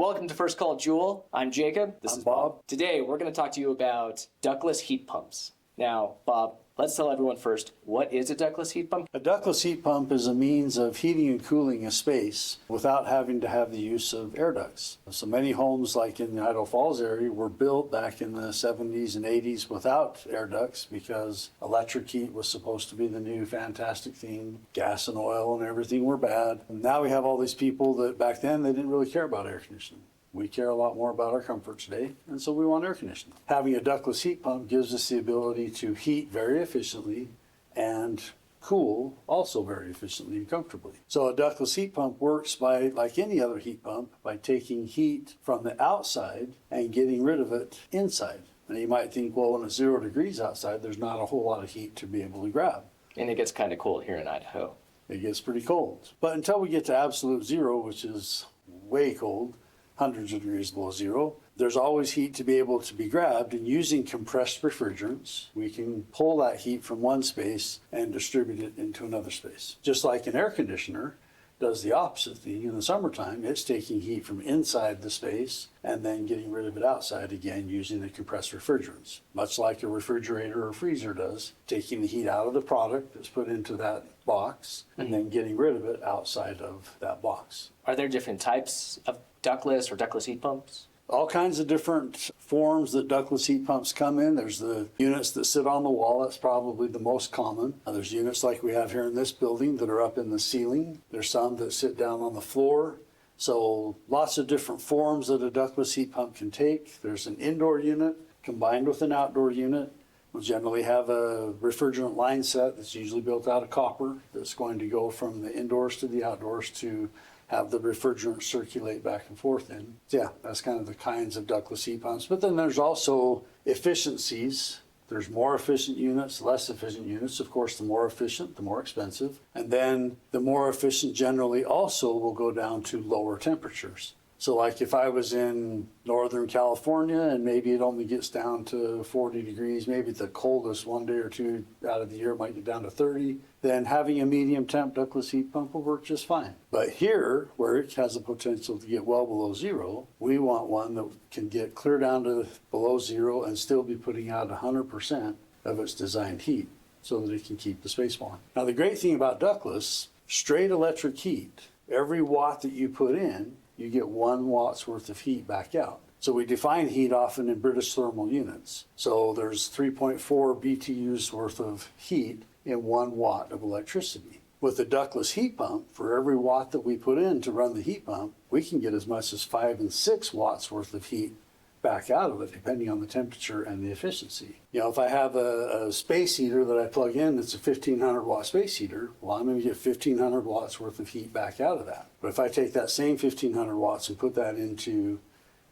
Welcome to First Call Joule. I'm Jacob. This is Bob. Today we're going to talk to you about ductless heat pumps. Now, Bob, let's tell everyone first, what is a ductless heat pump? A ductless heat pump is a means of heating and cooling a space without having to have the use of air ducts. So many homes like in the Idaho Falls area were built back in the 70s and 80s without air ducts because electric heat was supposed to be the new fantastic thing. Gas and oil and everything were bad. And now we have all these people that back then they didn't really care about air conditioning. We care a lot more about our comfort today, and so we want air conditioning. Having a ductless heat pump gives us the ability to heat very efficiently and cool also very efficiently and comfortably. So a ductless heat pump works by, like any other heat pump, by taking heat from the outside and getting rid of it inside. And you might think, well, when it's 0 degrees outside, there's not a whole lot of heat to be able to grab. And it gets kind of cold here in Idaho. It gets pretty cold. But until we get to absolute zero, which is way cold, hundreds of degrees below zero, there's always heat to be able to be grabbed, and using compressed refrigerants, we can pull that heat from one space and distribute it into another space. Just like an air conditioner does the opposite thing. In the summertime, it's taking heat from inside the space and then getting rid of it outside again using the compressed refrigerants. Much like a refrigerator or freezer does, taking the heat out of the product that's put into that box and then getting rid of it outside of that box. Are there different types of ductless or ductless heat pumps? All kinds of different forms that ductless heat pumps come in. There's the units that sit on the wall. That's probably the most common. There's units like we have here in this building that are up in the ceiling. There's some that sit down on the floor. So lots of different forms that a ductless heat pump can take. There's an indoor unit combined with an outdoor unit. We'll generally have a refrigerant line set that's usually built out of copper that's going to go from the indoors to the outdoors to have the refrigerant circulate back and forth in. So yeah, that's kind of the kinds of ductless heat pumps. But then there's also efficiencies. There's more efficient units, less efficient units. Of course, the more efficient, the more expensive. And then the more efficient generally also will go down to lower temperatures. So like if I was in Northern California and maybe it only gets down to 40 degrees, maybe the coldest one day or two out of the year might get down to 30, then having a medium temp ductless heat pump will work just fine. But here, where it has the potential to get well below zero, we want one that can get clear down to below zero and still be putting out 100% of its designed heat so that it can keep the space warm. Now the great thing about ductless, straight electric heat, every watt that you put in, you get 1 watt's worth of heat back out. So we define heat often in British thermal units. So there's 3.4 BTUs worth of heat in 1 watt of electricity. With a ductless heat pump, for every watt that we put in to run the heat pump, we can get as much as 5 and 6 watts worth of heat back out of it, depending on the temperature and the efficiency. You know, if I have a space heater that I plug in that's a 1500 watt space heater, well, I'm going to get 1500 watts worth of heat back out of that. But if I take that same 1500 watts and put that into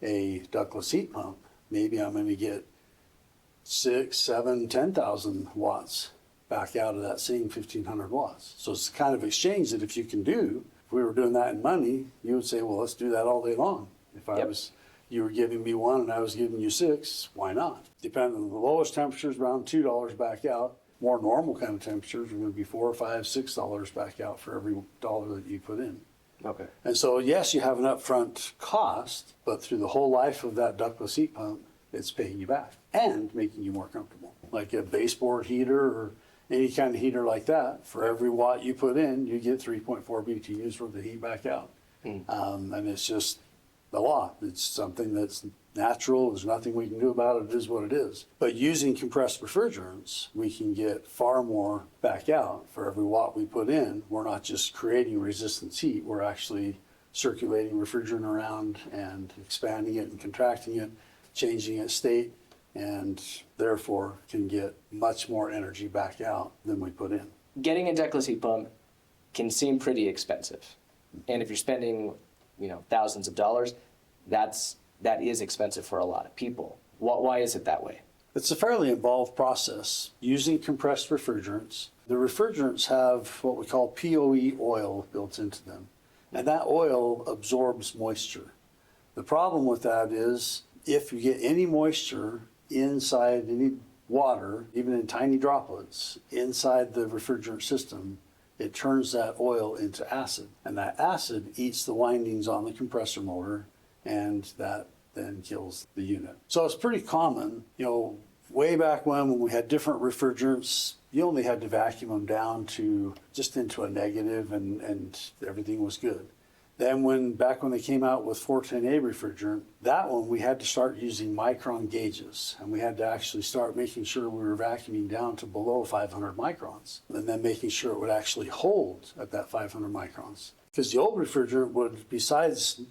a ductless heat pump, maybe I'm going to get 6, 7, 10,000 watts back out of that same 1500 watts. So it's the kind of exchange that if you can do, if we were doing that in money, you would say, well, let's do that all day long. If you were giving me 1 and I was giving you 6, why not? Depending on the lowest temperatures, around $2 back out. More normal kind of temperatures are going to be $4, $5, $6 back out for every dollar that you put in. Okay. And so, yes, you have an upfront cost, but through the whole life of that ductless heat pump, it's paying you back and making you more comfortable. Like a baseboard heater or any kind of heater like that, for every watt you put in, you get 3.4 BTUs worth of heat back out. And it's just the law. It's something that's natural. There's nothing we can do about it. It is what it is. But using compressed refrigerants, we can get far more back out for every watt we put in. We're not just creating resistance heat. We're actually circulating refrigerant around and expanding it and contracting it, changing its state, and therefore can get much more energy back out than we put in. Getting a ductless heat pump can seem pretty expensive. And if you're spending thousands of dollars, that is expensive for a lot of people. Why is it that way? It's a fairly involved process. Using compressed refrigerants, the refrigerants have what we call POE oil built into them, and that oil absorbs moisture. The problem with that is if you get any moisture inside any water, even in tiny droplets, inside the refrigerant system, it turns that oil into acid. And that acid eats the windings on the compressor motor and that then kills the unit. So it's pretty common, way back when we had different refrigerants, you only had to vacuum them down to just into a negative and everything was good. Then back when they came out with 410A refrigerant, that one we had to start using micron gauges, and we had to actually start making sure we were vacuuming down to below 500 microns, and then making sure it would actually hold at that 500 microns. Because the old refrigerant would, besides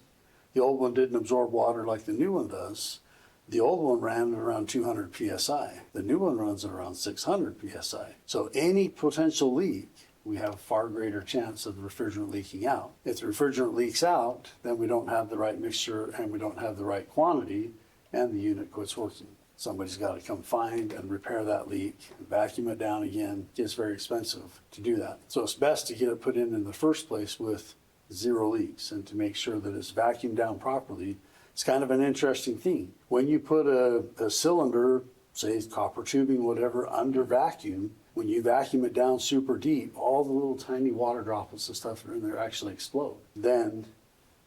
the old one didn't absorb water like the new one does, the old one ran around 200 psi. The new one runs at around 600 psi. So any potential leak, we have a far greater chance of the refrigerant leaking out. If the refrigerant leaks out, then we don't have the right mixture and we don't have the right quantity, and the unit quits working. Somebody's got to come find and repair that leak and vacuum it down again. It gets very expensive to do that. So it's best to get it put in the first place with 0 leaks and to make sure that it's vacuumed down properly. It's kind of an interesting thing. When you put a cylinder, say copper tubing, whatever, under vacuum, when you vacuum it down super deep, all the little tiny water droplets and stuff that are in there actually explode. Then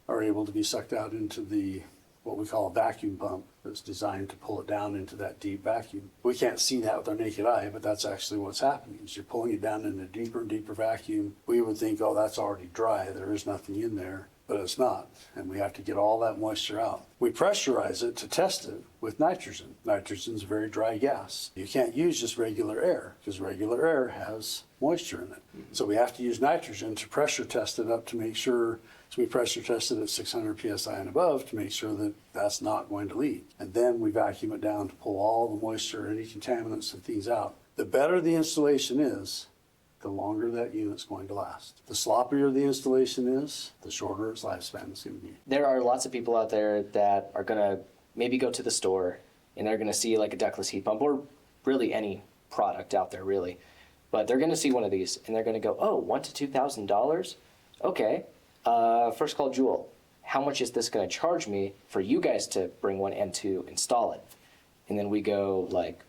are able to be sucked out into what we call a vacuum pump that's designed to pull it down into that deep vacuum. We can't see that with our naked eye, but that's actually what's happening. Is you're pulling it down in a deeper and deeper vacuum. We would think, oh, that's already dry. There is nothing in there. But it's not, and we have to get all that moisture out. We pressurize it to test it with nitrogen. Nitrogen's a very dry gas. You can't use just regular air, because regular air has moisture in it. So we have to use nitrogen to pressure test it up to make sure, so we pressure test it at 600 psi and above to make sure that that's not going to leak. And then we vacuum it down to pull all the moisture, any contaminants and things out. The better the installation is, the longer that unit's going to last. The sloppier the installation is, the shorter its lifespan is going to be. There are lots of people out there that are going to maybe go to the store and they're going to see like a ductless heat pump or really any product out there really. But they're going to see one of these and they're going to go, oh, $1,000 to $2,000? Okay. First call Jewel. How much is this going to charge me for you guys to bring one and to install it? And then we go like,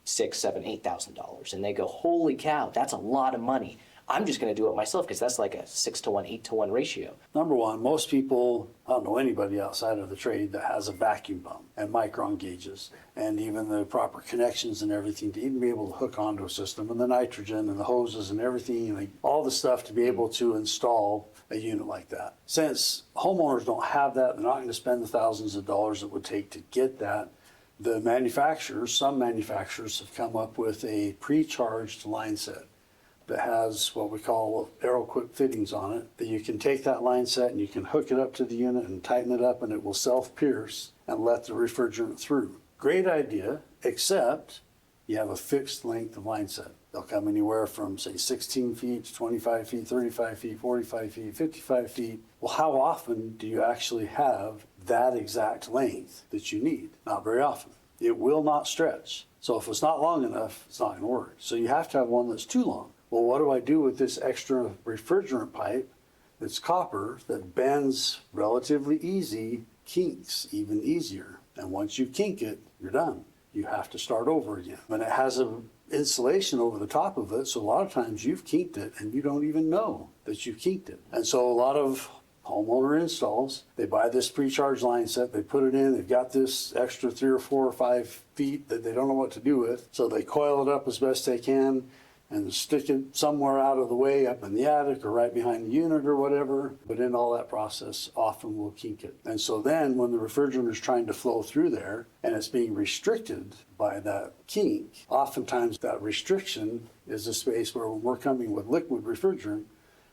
$6,000, $7,000, $8,000, and they go, holy cow, that's a lot of money. I'm just going to do it myself because that's like a 6-to-1, 8-to-1 ratio. Number one, most people, I don't know anybody outside of the trade that has a vacuum pump and micron gauges and even the proper connections and everything to even be able to hook onto a system and the nitrogen and the hoses and everything and all the stuff to be able to install a unit like that. Since homeowners don't have that, they're not going to spend the thousands of dollars it would take to get that. The manufacturers, some manufacturers have come up with a pre-charged line set that has what we call AeroQuip fittings on it, that you can take that line set and you can hook it up to the unit and tighten it up and it will self-pierce and let the refrigerant through. Great idea, except you have a fixed length of line set. They'll come anywhere from, say, 16 feet to 25 feet, 35 feet, 45 feet, 55 feet. Well, how often do you actually have that exact length that you need? Not very often. It will not stretch. So if it's not long enough, it's not going to work. So you have to have one that's too long. Well, what do I do with this extra refrigerant pipe that's copper that bends relatively easy, kinks even easier? And once you kink it, you're done. You have to start over again. And it has an insulation over the top of it, so a lot of times you've kinked it and you don't even know that you've kinked it. And so a lot of homeowner installs, they buy this pre-charged line set, they put it in, they've got this extra 3 or 4 or 5 feet that they don't know what to do with, so they coil it up as best they can and stick it somewhere out of the way up in the attic or right behind the unit or whatever. But in all that process, often we'll kink it. And so then when the refrigerant is trying to flow through there and it's being restricted by that kink, oftentimes that restriction is a space where when we're coming with liquid refrigerant,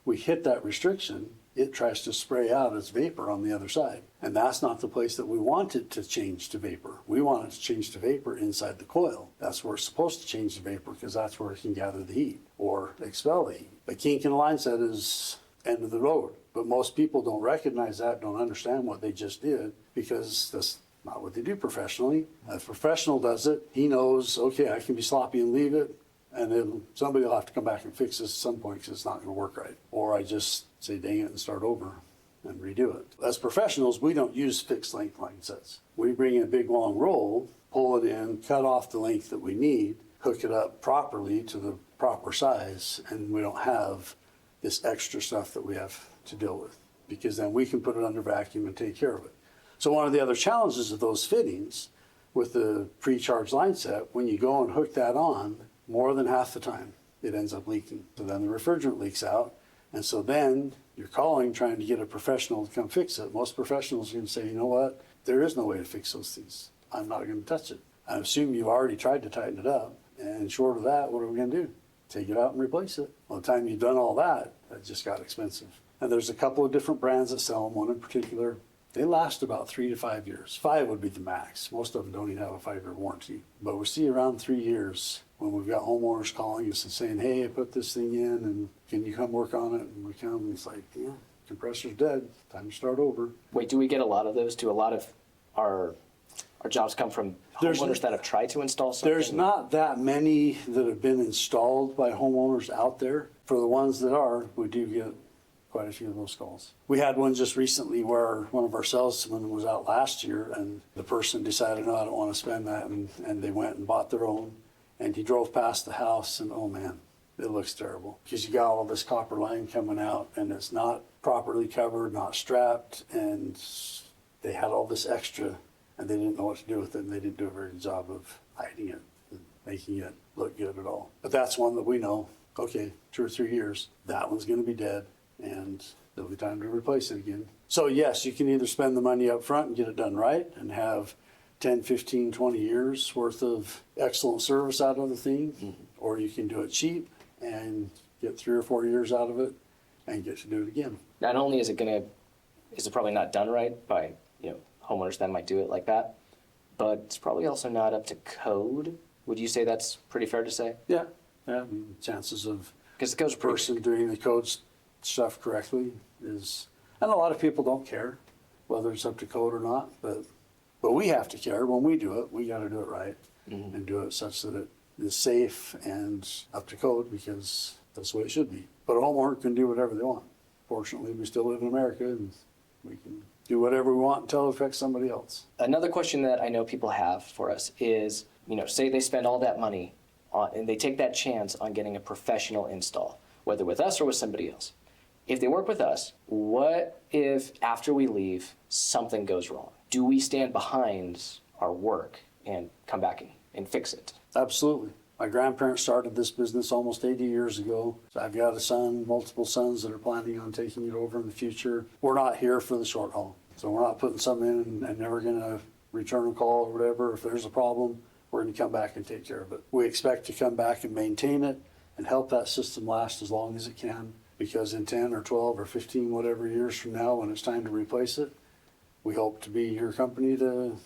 we hit that restriction, it tries to spray out as vapor on the other side. And that's not the place that we want it to change to vapor. We want it to change to vapor inside the coil. That's where it's supposed to change to vapor because that's where it can gather the heat or expel the heat. A kink in a line set is end of the road. But most people don't recognize that, don't understand what they just did because that's not what they do professionally. If a professional does it, he knows, okay, I can be sloppy and leave it. And then somebody will have to come back and fix this at some point because it's not going to work right. Or I just say, dang it, and start over and redo it. As professionals, we don't use fixed length line sets. We bring in a big long roll, pull it in, cut off the length that we need, hook it up properly to the proper size, and we don't have this extra stuff that we have to deal with because then we can put it under vacuum and take care of it. So one of the other challenges of those fittings with the pre-charged line set, when you go and hook that on, more than half the time it ends up leaking. So then the refrigerant leaks out. And so then you're calling, trying to get a professional to come fix it. Most professionals are going to say, you know what? There is no way to fix those things. I'm not going to touch it. I assume you've already tried to tighten it up. And short of that, what are we going to do? Take it out and replace it. By the time you've done all that, it just got expensive. And there's a couple of different brands that sell them. One in particular, they last about 3 to 5 years. 5 would be the max. Most of them don't even have a 5-year warranty. But we see around 3 years when we've got homeowners calling us and saying, hey, I put this thing in and can you come work on it? And we come and it's like, yeah, compressor's dead. Time to start over. Wait, do we get a lot of those? Do a lot of our jobs come from homeowners that have tried to install something? There's not that many that have been installed by homeowners out there. For the ones that are, we do get quite a few of those calls. We had one just recently where one of our salesmen was out last year and the person decided, no, I don't want to spend that. And they went and bought their own. And he drove past the house and, oh man, it looks terrible. Because you got all this copper line coming out and it's not properly covered, not strapped. And they had all this extra and they didn't know what to do with it. And they didn't do a very good job of hiding it and making it look good at all. But that's one that we know, okay, 2 or 3 years, that one's going to be dead. And it'll be time to replace it again. So yes, you can either spend the money up front and get it done right and have 10, 15, 20 years worth of excellent service out of the thing, or you can do it cheap and get 3 or 4 years out of it and get to do it again. Not only is it probably not done right by, homeowners that might do it like that, but it's probably also not up to code. Would you say that's pretty fair to say? Yeah. I mean, chances of because the code's pretty person doing the code stuff correctly is, and a lot of people don't care whether it's up to code or not, but we have to care. When we do it, we got to do it right and do it such that it is safe and up to code because that's the way it should be. But a homeowner can do whatever they want. Fortunately, we still live in America and we can do whatever we want until it affects somebody else. Another question that I know people have for us is, say they spend all that money on, and they take that chance on getting a professional install, whether with us or with somebody else. If they work with us, what if after we leave, something goes wrong? Do we stand behind our work and come back and fix it? Absolutely. My grandparents started this business almost 80 years ago. So I've got a son, multiple sons that are planning on taking it over in the future. We're not here for the short haul. So we're not putting something in and never going to return a call or whatever. If there's a problem, we're going to come back and take care of it. We expect to come back and maintain it and help that system last as long as it can. Because in 10 or 12 or 15, whatever years from now, when it's time to replace it, we hope to be your company to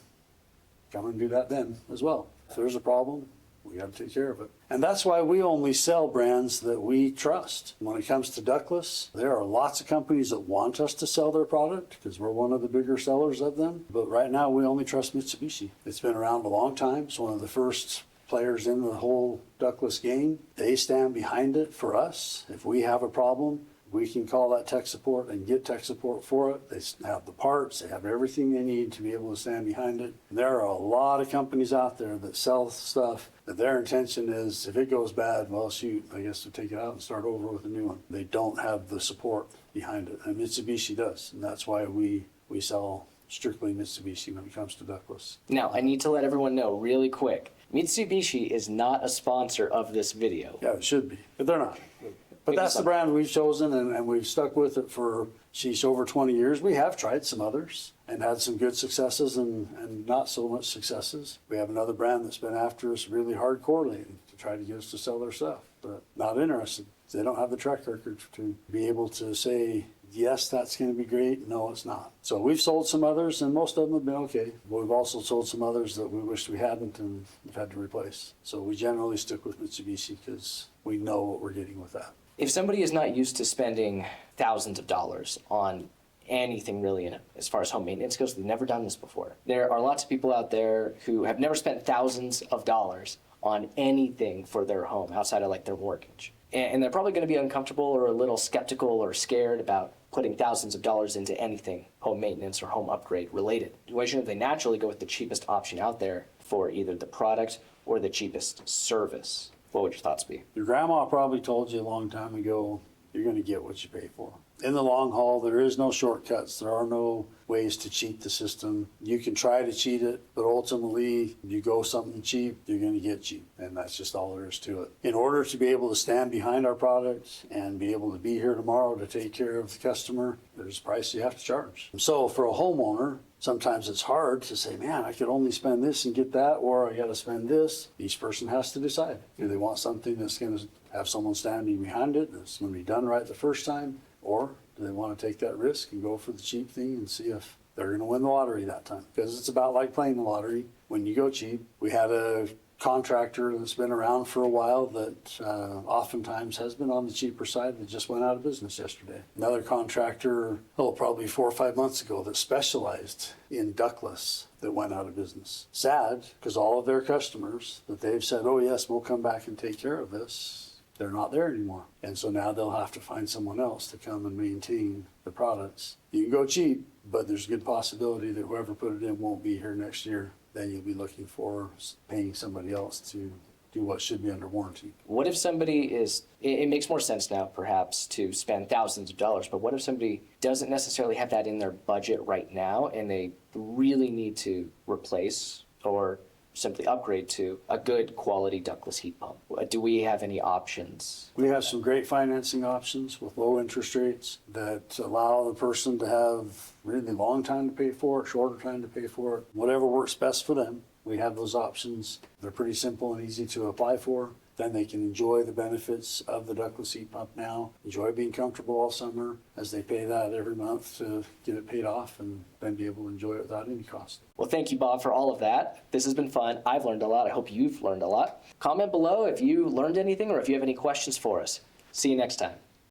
come and do that then as well. If there's a problem, we got to take care of it. And that's why we only sell brands that we trust. When it comes to Ductless, there are lots of companies that want us to sell their product because we're one of the bigger sellers of them. But right now, we only trust Mitsubishi. It's been around a long time. It's one of the first players in the whole ductless game. They stand behind it for us. If we have a problem, we can call that tech support and get tech support for it. They have the parts, they have everything they need to be able to stand behind it. There are a lot of companies out there that sell stuff that their intention is, if it goes bad, well, shoot, I guess to take it out and start over with a new one. They don't have the support behind it, and Mitsubishi does, and that's why we sell strictly Mitsubishi when it comes to ductless. Now, I need to let everyone know really quick, Mitsubishi is not a sponsor of this video. Yeah, it should be, but they're not. But that's the brand we've chosen, and we've stuck with it for, over 20 years. We have tried some others and had some good successes and not so much successes. We have another brand that's been after us really hardcore lately to try to get us to sell their stuff, but not interested. They don't have the track record to be able to say, yes, that's going to be great. No, it's not. So we've sold some others, and most of them have been okay. We've also sold some others that we wished we hadn't and we've had to replace. So we generally stick with Mitsubishi because we know what we're getting with that. If somebody is not used to spending thousands of dollars on anything really as far as home maintenance goes, they've never done this before. There are lots of people out there who have never spent thousands of dollars on anything for their home outside of like their mortgage. And they're probably going to be uncomfortable or a little skeptical or scared about putting thousands of dollars into anything home maintenance or home upgrade related. Why shouldn't they naturally go with the cheapest option out there for either the product or the cheapest service? What would your thoughts be? Your grandma probably told you a long time ago, you're going to get what you pay for. In the long haul, there is no shortcuts. There are no ways to cheat the system. You can try to cheat it, but ultimately, you go something cheap, you're going to get cheap. And that's just all there is to it. In order to be able to stand behind our product and be able to be here tomorrow to take care of the customer, there's a price you have to charge. So for a homeowner, sometimes it's hard to say, man, I could only spend this and get that, or I got to spend this. Each person has to decide. Do they want something that's going to have someone standing behind it, that's going to be done right the first time, or do they want to take that risk and go for the cheap thing and see if they're going to win the lottery that time? Because it's about like playing the lottery. When you go cheap, we had a contractor that's been around for a while that oftentimes has been on the cheaper side that just went out of business yesterday. Another contractor, probably 4 or 5 months ago, that specialized in ductless that went out of business. Sad, because all of their customers that they've said, oh yes, we'll come back and take care of this, they're not there anymore. And so now they'll have to find someone else to come and maintain the products. You can go cheap, but there's a good possibility that whoever put it in won't be here next year. Then you'll be looking for paying somebody else to do what should be under warranty. What if somebody is, it makes more sense now perhaps to spend thousands of dollars, but what if somebody doesn't necessarily have that in their budget right now and they really need to replace or simply upgrade to a good quality ductless heat pump? Do we have any options? We have some great financing options with low interest rates that allow the person to have really long time to pay for it, shorter time to pay for it, whatever works best for them. We have those options. They're pretty simple and easy to apply for. Then they can enjoy the benefits of the ductless heat pump now, enjoy being comfortable all summer as they pay that every month to get it paid off, and then be able to enjoy it without any cost. Well, thank you, Bob, for all of that. This has been fun. I've learned a lot. I hope you've learned a lot. Comment below if you learned anything or if you have any questions for us. See you next time.